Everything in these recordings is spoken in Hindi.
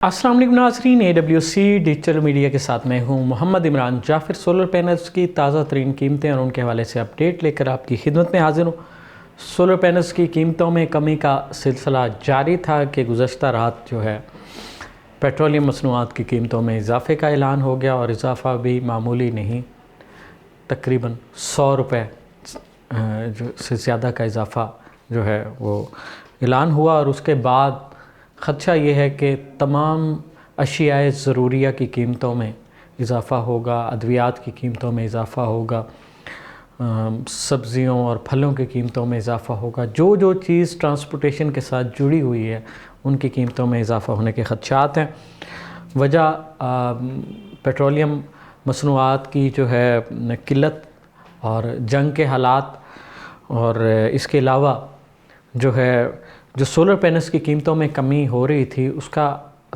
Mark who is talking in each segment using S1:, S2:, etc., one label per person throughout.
S1: अस्सलाम वालेकुम नाज़रीन, AWC डिजिटल मीडिया के साथ मैं हूं मोहम्मद इमरान जाफ़िर। सोलर पैनल्स की ताज़ा तरीन कीमतें और उनके हवाले से अपडेट लेकर आपकी खिदमत में हाजिर हूं। सोलर पैनल्स की कीमतों में कमी का सिलसिला जारी था कि गुज़श्ता रात जो है पेट्रोलियम मसनूआत की कीमतों में इजाफ़े का ऐलान हो गया और इजाफ़ा भी मामूली नहीं, तकरीबन 100 रुपये से ज़्यादा का इजाफ़ा जो है वो ऐलान हुआ। और उसके बाद ख़दशा ये है कि तमाम अशियाए ज़रूरिया की कीमतों में इजाफ़ा होगा, अद्वियात की कीमतों में इजाफ़ा होगा, सब्ज़ियों और फलों की कीमतों में इजाफ़ा होगा। जो जो चीज़ ट्रांसपोर्टेशन के साथ जुड़ी हुई है उनकी कीमतों में इजाफ़ा होने के ख़दशात हैं। वजह पेट्रोलियम मसनूआत की जो है किल्लत और जंग के हालात, और इसके अलावा जो सोलर पैनल्स की कीमतों में कमी हो रही थी उसका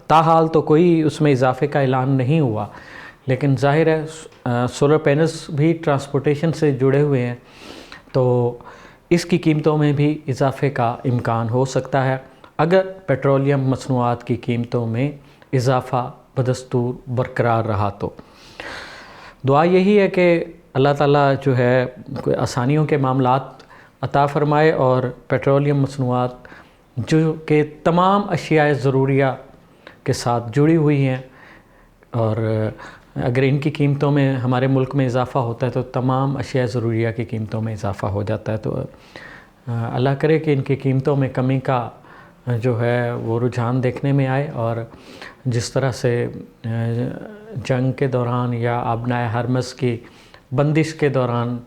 S1: ताहाल तो कोई उसमें इजाफ़े का ऐलान नहीं हुआ, लेकिन ज़ाहिर है सोलर पैनल्स भी ट्रांसपोर्टेशन से जुड़े हुए हैं तो इसकी कीमतों में भी इजाफ़े का इम्कान हो सकता है अगर पेट्रोलियम मसनूआत की कीमतों में इजाफ़ा बदस्तूर बरकरार रहा तो। दुआ यही है कि अल्लाह ताला जो है कोई आसानियों के मामलात अता फ़रमाए और पेट्रोलियम मसनूआत जो कि तमाम अशियाए ज़रूरिया के साथ जुड़ी हुई हैं, और अगर इनकी कीमतों में हमारे मुल्क में इजाफ़ा होता है तो तमाम अशियाए ज़रूरिया की कीमतों में इजाफ़ा हो जाता है। तो अल्लाह करे कि इनकी कीमतों में कमी का जो है वो रुझान देखने में आए, और जिस तरह से जंग के दौरान या आबनाए हरमस की बंदिश के दौरान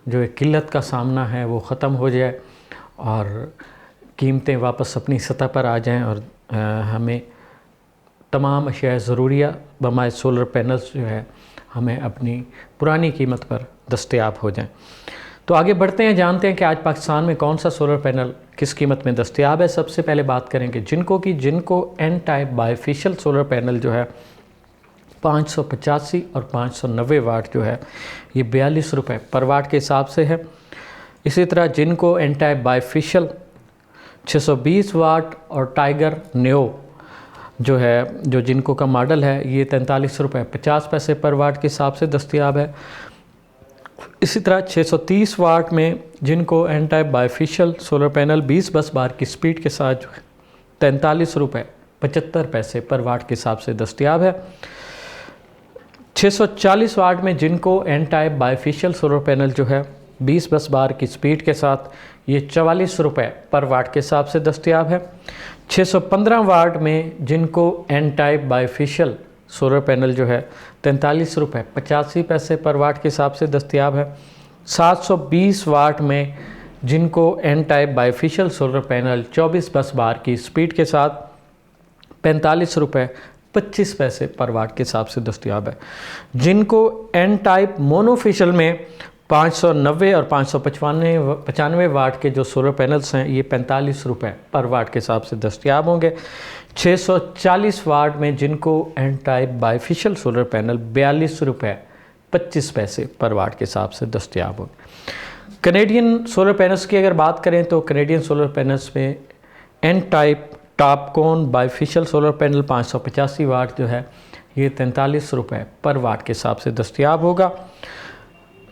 S1: जो एक किल्लत का सामना है वो ख़त्म हो जाए और कीमतें वापस अपनी सतह पर आ जाएं और हमें तमाम अशियाए ज़रूरिया बमाए सोलर पैनल्स जो है हमें अपनी पुरानी कीमत पर दस्तयाब हो जाएं। तो आगे बढ़ते हैं, जानते हैं कि आज पाकिस्तान में कौन सा सोलर पैनल किस कीमत में दस्तयाब है। सबसे पहले बात करेंगे जिनको N type bifacial solar panel जो है 585 और 590 वाट जो है ये 42 रुपये पर वाट के हिसाब से है। इसी तरह जिनको एन टाइप बायफेशियल 620 वाट और टाइगर नेओ जो है जो जिनको का मॉडल है ये 43 रुपये 50 पैसे पर वाट के हिसाब से दस्तयाब है। इसी तरह 630 वाट में जिनको N type bifacial solar panel 20 bus बार की स्पीड के साथ जो है 43 रुपये 75 पैसे पर वाट के हिसाब से दस्तयाब है। 640 वाट में जिनको N type bifacial solar panel जो है 20 बस बार की स्पीड के साथ ये 44 रुपये पर वाट के हिसाब से दस्तयाब है। 615 वाट में जिनको N type bifacial solar panel जो है 43 रुपये 85 पैसे पर वाट के हिसाब से दस्तयाब है। 720 वाट में जिनको N type bifacial solar panel 24 bus बार की स्पीड के साथ 45 रुपये 25 पैसे पर वाट के हिसाब से दस्तयाब है। जिनको एन टाइप मोनोफेशियल में 590 और 595 वाट के जो सोलर पैनल्स हैं ये 45 रुपये पर वाट के हिसाब से दस्तयाब होंगे। 640 वाट में जिनको N type bifacial solar panel 42 रुपये 25 पैसे पर वाट के हिसाब से दस्तयाब होंगे। कनेडियन सोलर पैनल्स की अगर बात करें तो कनेडियन सोलर पैनल्स में N type TOPCon bifacial solar panel 585 watt जो है ये 43 रुपये पर वाट के हिसाब से दस्तयाब होगा।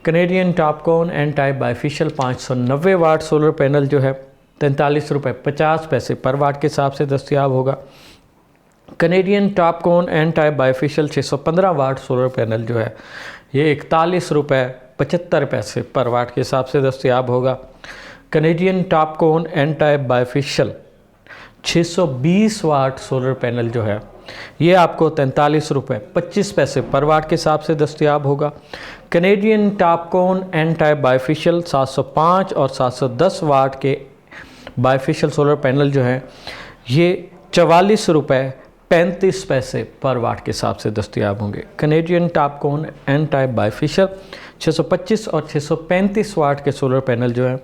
S1: Canadian TOPCon N type bifacial 590 watt solar panel जो है 43 रुपये 50 पैसे पर वाट के हिसाब से दस्तयाब होगा। Canadian TOPCon N type bifacial 615 watt solar panel जो है ये 41 रुपये 75 पैसे पर वाट के हिसाब से दस्तयाब होगा। Canadian TOPCon N type bifacial 620 watt solar panel जो है ये आपको 43 रुपये 25 पैसे पर वाट के हिसाब से दस्तयाब होगा। Canadian TOPCon N type bifacial 705 और 710 वाट के बायफेशियल सोलर पैनल जो हैं ये 44 रुपये 35 पैसे पर वाट के हिसाब से दस्तयाब होंगे। Canadian TOPCon N type bifacial 625 और 635 वाट के सोलर पैनल जो हैं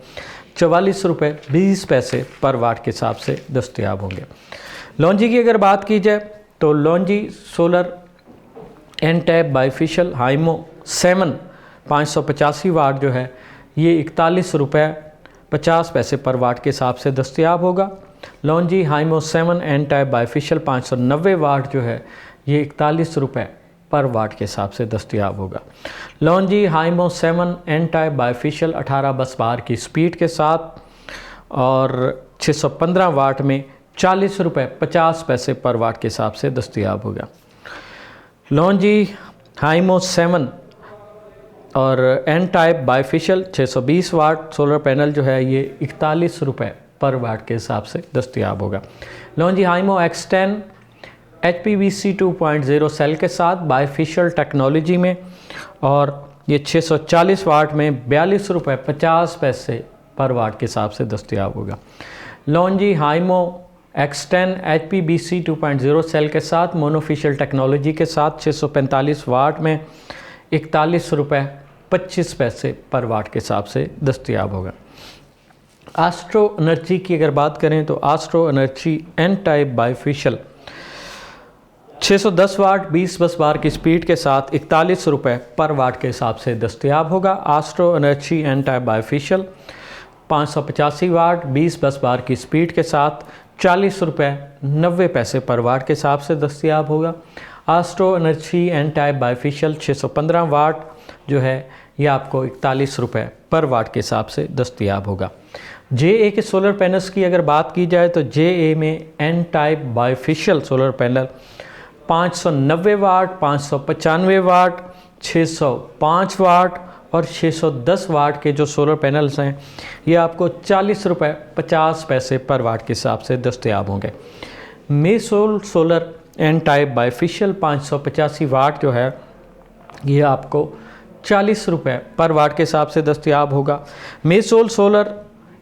S1: 44 रुपये 20 पैसे पर वाट के हिसाब से दस्तयाब होंगे। लॉन्जी की अगर बात की जाए तो Longi solar N type bifacial HiMO 7 585 watt जो है ये 41 रुपये 50 पैसे पर वाट के हिसाब से दस्तयाब होगा। लॉन्जी हाइमो 7 एन टाइप बाईफिशियल 590 वाट जो है ये 41 रुपये पर वाट के हिसाब से दस्तयाब होगा। लॉन्जी हाइमो 7 एन टाइप बाईफिशियल 18 बस बार की स्पीड के साथ और 615 वाट में 40 रुपये 50 पैसे पर वाट के हिसाब से दस्तयाब होगा। लॉन्जी हाइमो 7 और N type bifacial 620 watt solar panel जो है ये 41 रुपये पर वाट के हिसाब से दस्तयाब होगा। लॉन्जी हाइमो X10 HPVC 2.0 सेल के साथ बाईफिशियल टेक्नोलॉजी में और ये 640 वाट में 42 रुपये 50 पैसे पर वाट के हिसाब से दस्तयाब होगा। लॉन्जी हाइमो X10 HPVC 2.0 सेल के साथ मोनोफिशियल टेक्नोलॉजी के साथ 645 वाट में 41 रुपये 25 पैसे पर वाट के हिसाब से दस्तयाब होगा। एस्ट्रो एनर्जी की अगर बात करें तो Astro Energy N type bifacial 610 watt 20 bus बार की स्पीड के साथ 41 रुपये पर वाट के हिसाब से दस्तयाब होगा। Astro Energy N type bifacial 585 watt 20 bus बार की स्पीड के साथ 40 रुपये 90 पैसे पर वाट के हिसाब से दस्तयाब होगा। Astro Energy N type bifacial 615 watt जो है ये आपको 41 रुपये पर वाट के हिसाब से दस्तयाब होगा। JA के सोलर पैनल्स की अगर बात की जाए तो JA में N type bifacial solar panel 590 watt 595 watt 605 watt और 610 वाट के जो सोलर पैनल्स हैं ये आपको 40 रुपये 50 पैसे पर वाट के हिसाब से दस्तयाब होंगे। मेसोल solar N type bifacial 585 watt जो है ये आपको 40 रुपये पर वाट के हिसाब से दस्तयाब होगा। मेसोल सोलर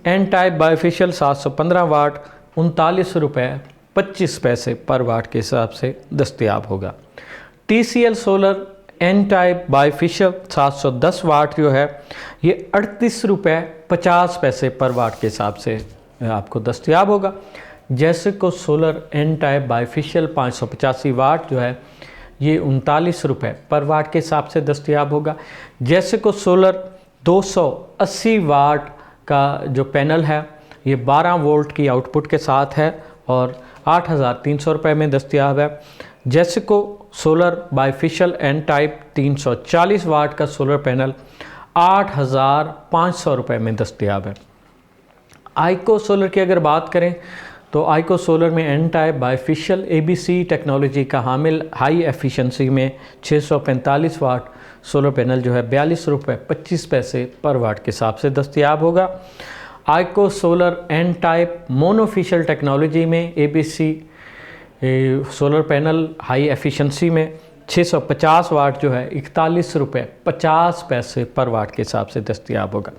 S1: एन टाइप बाईफिशियल 715 वाट 39 रुपये 25 पैसे पर वाट के हिसाब से दस्तयाब होगा। TCL solar N type bifacial 710 watt जो है ये 38 रुपये 50 पैसे पर वाट के हिसाब से आपको दस्तयाब होगा। जैसे को solar N type bifacial 585 watt जो है ये 39 रुपये पर वाट के हिसाब से दस्तयाब होगा। जैसे को सोलर 280 वाट का जो पैनल है ये 12 वोल्ट की आउटपुट के साथ है और 8,300 रुपये में दस्तयाब है। जैसे को सोलर बाईफिशियल एन टाइप 340 वाट का सोलर पैनल 8,500 रुपये में दस्तयाब है। आइको सोलर की अगर बात करें तो आइको सोलर में N type bifacial ABC technology का हामिल हाई एफिशिएंसी में 645 वाट सोलर पैनल जो है 42 रुपये 25 पैसे पर वाट के हिसाब से दस्तयाब होगा। आइको सोलर एन टाइप मोनोफिशियल टेक्नोलॉजी में ABC solar panel high efficiency में 650 वाट जो है 41 रुपये 50 पैसे पर वाट के हिसाब से दस्तयाब होगा।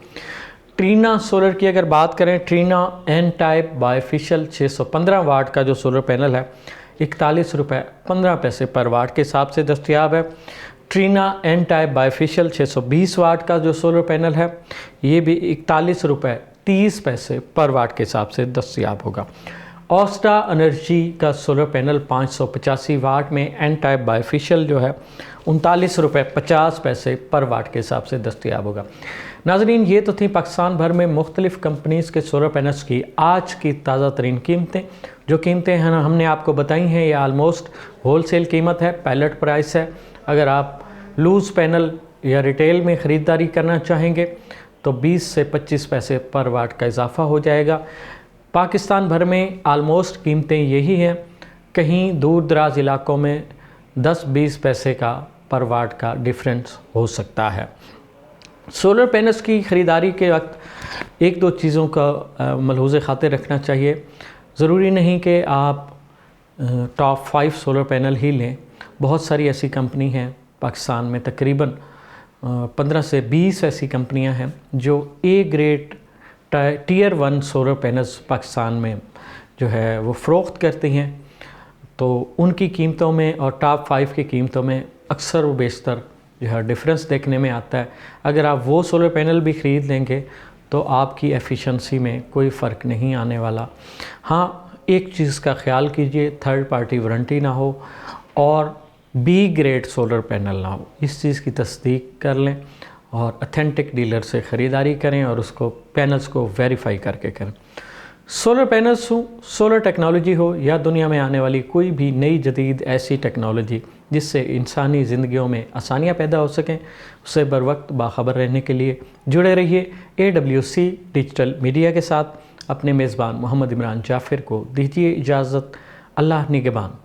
S1: ट्रीना सोलर की अगर बात करें ट्रीना एन टाइप बाईफिशियल 615 वाट का जो सोलर पैनल है 41 रुपये 15 पैसे पर वाट के हिसाब से दस्तयाब है। ट्रीना एन टाइप बाईफिशियल 620 वाट का जो सोलर पैनल है ये भी 41 रुपये 30 पैसे पर वाट के हिसाब से दस्तयाब होगा। ऑस्टा एनर्जी का सोलर पैनल 585 वाट में एन टाइप बाईफिशियल जो है 39 रुपये 50 पैसे पर वाट के हिसाब से दस्तयाब होगा। नाज़रीन ये तो थी पाकिस्तान भर में मुख्तलिफ़ कंपनीज़ के सोलर पैनल्स की आज की ताज़ा तरीन कीमतें। जो कीमतें हैं हमने आपको बताई हैं ये आलमोस्ट होल सेल कीमत है, पैलेट प्राइस है। अगर आप लूज़ पैनल या रिटेल में ख़रीदारी करना चाहेंगे तो 20 से 25 पैसे पर वाट का इजाफ़ा हो जाएगा। पाकिस्तान भर में आलमोस्ट कीमतें यही हैं, कहीं दूर दराज इलाक़ों में 10-20 पैसे का पर वाट का डिफरेंस हो सकता है। सोलर पैनल्स की ख़रीदारी के वक्त एक दो चीज़ों का मलहूज़ ख़ातिर रखना चाहिए। ज़रूरी नहीं कि आप टॉप 5 सोलर पैनल ही लें। बहुत सारी ऐसी कंपनी हैं पाकिस्तान में, तकरीबन 15 से 20 ऐसी कंपनियां हैं जो A grade tier 1 solar panels Pakistan में जो है वो फ़रोख्त करती हैं। तो उनकी कीमतों में और टॉप 5 की कीमतों में अक्सर व बेशतर जो है डिफरेंस देखने में आता है। अगर आप वो सोलर पैनल भी ख़रीद लेंगे तो आपकी एफिशिएंसी में कोई फ़र्क नहीं आने वाला। हाँ, एक चीज़ का ख्याल कीजिए, थर्ड पार्टी वारंटी ना हो और B ग्रेड सोलर पैनल ना हो। इस चीज़ की तस्दीक कर लें और अथेंटिक डीलर से ख़रीदारी करें और उसको पैनल्स को वेरीफाई करके करें। सोलर पैनल्स हो, सोलर टेक्नोलॉजी हो या दुनिया में आने वाली कोई भी नई जदीद ऐसी टेक्नोलॉजी जिससे इंसानी ज़िंदगियों में आसानियाँ पैदा हो सकें, उससे बर वक्त बाखबर रहने के लिए जुड़े रहिए AWC डिजिटल मीडिया के साथ। अपने मेज़बान मोहम्मद इमरान जाफ़िर को दीजिए इजाज़त। अल्लाह निगहबान।